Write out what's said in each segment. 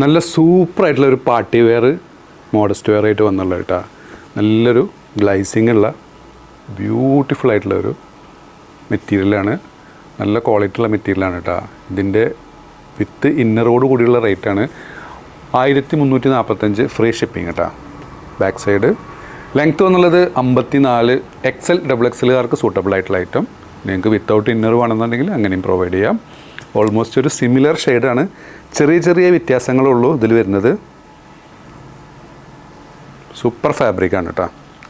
നല്ല സൂപ്പറായിട്ടുള്ളൊരു party wear modest wear ആയിട്ട് വന്നുള്ള കേട്ടോ. നല്ലൊരു ഗ്ലൈസിങ് ഉള്ള ബ്യൂട്ടിഫുൾ ആയിട്ടുള്ളൊരു മെറ്റീരിയലാണ്. നല്ല ക്വാളിറ്റി ഉള്ള മെറ്റീരിയലാണ് കേട്ടോ. ഇതിൻ്റെ വിത്ത് ഇന്നറോട് കൂടിയുള്ള റേറ്റാണ് 1345 ഫ്രീ ഷിപ്പിംഗ് കേട്ടോ. ബാക്ക് സൈഡ് ലെങ്ത്ത് എന്നുള്ളത് 54 XL XXLകാർക്ക് സൂട്ടബിൾ ആയിട്ടുള്ള ഐറ്റം. നിങ്ങൾക്ക് വിത്തൗട്ട് ഇന്നർ വേണമെന്നുണ്ടെങ്കിൽ അങ്ങനെയും പ്രൊവൈഡ് ചെയ്യാം. ഓൾമോസ്റ്റ് ഒരു സിമിലർ ഷെയ്ഡാണ്, ചെറിയ ചെറിയ വ്യത്യാസങ്ങളുള്ളൂ ഇതിൽ വരുന്നത്. സൂപ്പർ ഫാബ്രിക്കാണ് കേട്ടോ.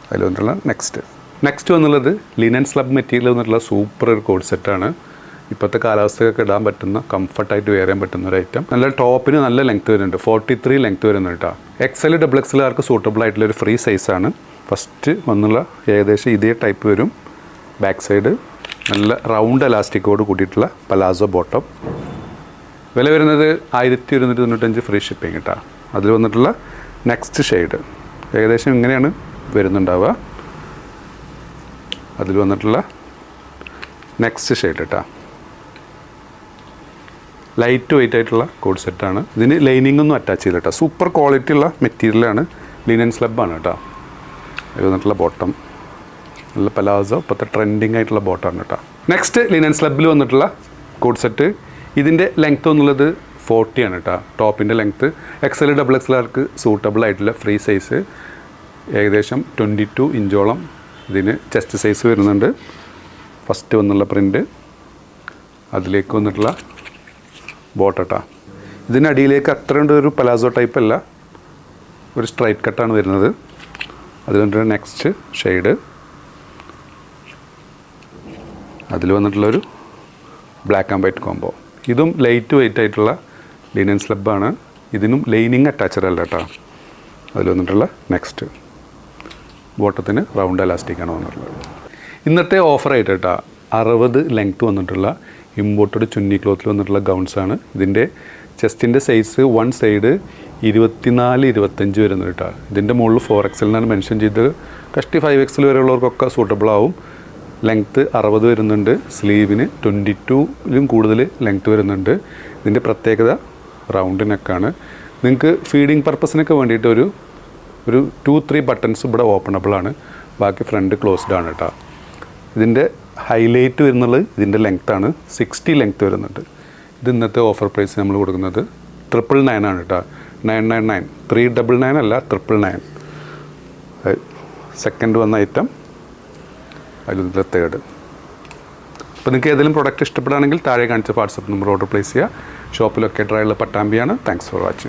അതിൽ വന്നിട്ടുള്ള നെക്സ്റ്റ് വന്നുള്ളത് ലിനൻ സ്ലബ് മെറ്റീരിയൽ വന്നിട്ടുള്ള സൂപ്പർ ഒരു കോഡ് സെറ്റാണ്. ഇപ്പോഴത്തെ കാലാവസ്ഥയൊക്കെ ഇടാൻ പറ്റുന്ന കംഫർട്ടായിട്ട് വെയർ ചെയ്യാൻ പറ്റുന്ന ഒരു ഐറ്റം. നല്ല ടോപ്പിന് നല്ല ലെങ്ത്ത് വരുന്നുണ്ട്, 43 ലെങ്ത്ത് വരുന്നുണ്ട് കേട്ടോ. XL XXLകാർക്ക് സൂട്ടബിൾ ആയിട്ടുള്ളൊരു ഫ്രീ സൈസാണ്. ഫസ്റ്റ് വന്നുള്ള ഏകദേശം ഇതേ ടൈപ്പ് വരും. ബാക്ക് സൈഡ് നല്ല റൗണ്ട് എലാസ്റ്റിക്കോട് കൂടിയിട്ടുള്ള പലാസോ ബോട്ടം. വില വരുന്നത് 1195 ഫ്രീ ഷിപ്പിംഗ് കേട്ടോ. അതിൽ വന്നിട്ടുള്ള നെക്സ്റ്റ് ഷെയ്ഡ് ഏകദേശം ഇങ്ങനെയാണ് വരുന്നുണ്ടാവുക. അതിൽ വന്നിട്ടുള്ള നെക്സ്റ്റ് ഷെയ്ഡ് കേട്ടോ. ലൈറ്റ് വെയിറ്റ് ആയിട്ടുള്ള കോഡ് സെറ്റാണ്. ഇതിന് ലൈനിങ് ഒന്നും അറ്റാച്ച് ചെയ്തില്ല കേട്ടോ. സൂപ്പർ ക്വാളിറ്റി ഉള്ള മെറ്റീരിയലാണ്. ലിനൻ സ്ലബാണ് കേട്ടോ. അതിൽ വന്നിട്ടുള്ള ബോട്ടം നല്ല പലാസോ, ഇപ്പോഴത്തെ ട്രെൻഡിങ് ആയിട്ടുള്ള ബോട്ടമാണ് കേട്ടോ. നെക്സ്റ്റ് ലിനൻ സ്ലബിൽ വന്നിട്ടുള്ള കോഡ് സെറ്റ്. ഇതിൻ്റെ ലെങ്ത്ത് എന്നുള്ളത് 40 ആണ് കേട്ടോ. ടോപ്പിൻ്റെ ലെങ്ത്ത് XL XXLകാർക്ക് സൂട്ടബിൾ ആയിട്ടുള്ള ഫ്രീ സൈസ്. ഏകദേശം 22 ഇഞ്ചോളം ഇതിന് ചെസ്റ്റ് സൈസ് വരുന്നുണ്ട്. ഫസ്റ്റ് വന്നുള്ള പ്രിൻ്റ്, അതിലേക്ക് വന്നിട്ടുള്ള ബോട്ടട്ടാ. ഇതിനടിയിലേക്ക് അത്ര ഒരു പലാസോ ടൈപ്പ് അല്ല, ഒരു സ്ട്രൈറ്റ് കട്ടാണ് വരുന്നത്. അതിൽ വന്നിട്ട് നെക്സ്റ്റ് ഷെയ്ഡ്, അതിൽ വന്നിട്ടുള്ളൊരു ബ്ലാക്ക് ആൻഡ് വൈറ്റ് കോംബോ. ഇതും ലൈറ്റ് വെയിറ്റ് ആയിട്ടുള്ള ലിനൻ സ്ലബാണ്. ഇതിനും ലൈനിങ് അറ്റാച്ചഡ് അല്ല കേട്ടോ. അതിൽ വന്നിട്ടുള്ള നെക്സ്റ്റ് ബോട്ടത്തിന് റൗണ്ട് എലാസ്റ്റിക്കാണ് വന്നിട്ടുള്ളത്. ഇന്നത്തെ ഓഫറായിട്ട് കേട്ടോ 60 ലെങ്ത്ത് വന്നിട്ടുള്ള ഇമ്പോർട്ടഡ് ചുന്നി ക്ലോത്തിൽ വന്നിട്ടുള്ള ഗൗൺസാണ്. ഇതിൻ്റെ ചെസ്റ്റിൻ്റെ സൈസ് വൺ സൈഡ് 24-25 വരുന്നത് കേട്ടോ. ഇതിൻ്റെ മുകളിൽ 4XL എന്നാണ് മെൻഷൻ ചെയ്തത്. കഷ്ടി 5XL വരെയുള്ളവർക്കൊക്കെ സൂട്ടബിൾ ആവും. ലെങ്ത്ത് 60 വരുന്നുണ്ട്. സ്ലീവിന് 22ലും കൂടുതൽ ലെങ്ത്ത് വരുന്നുണ്ട്. ഇതിൻ്റെ പ്രത്യേകത റൗണ്ട് നെക്കാണ്. നിങ്ങൾക്ക് ഫീഡിങ് പർപ്പസിനൊക്കെ വേണ്ടിയിട്ട് ഒരു 2-3 ബട്ടൺസ് ഇവിടെ ഓപ്പണബിളാണ്. ബാക്കി ഫ്രണ്ട് ക്ലോസ്ഡ് ആണ് കേട്ടോ. ഇതിൻ്റെ ഹൈലൈറ്റ് വരുന്നത് ഇതിൻ്റെ ലെങ്ത്താണ്. 60 ലെങ്ത്ത് വരുന്നുണ്ട്. ഇത് ഇന്നത്തെ ഓഫർ പ്രൈസ് നമ്മൾ കൊടുക്കുന്നത് 999 ആണ് കേട്ടോ. 999, 399 അല്ല, 999. സെക്കൻഡ് വന്ന ഐറ്റം, അതിൽ തേർഡ്. അപ്പോൾ നിങ്ങൾക്ക് ഏതെങ്കിലും പ്രൊഡക്റ്റ് ഇഷ്ടപ്പെടുകയാണെങ്കിൽ താഴെ കാണിച്ച വാട്സപ്പ് നമ്പർ ഓർഡർ പ്ലേസ് ചെയ്യുക. ഷോപ്പിലൊക്കെ ഡ്രൈയുള്ള പട്ടാമ്പിയാണ്. Thanks for watching.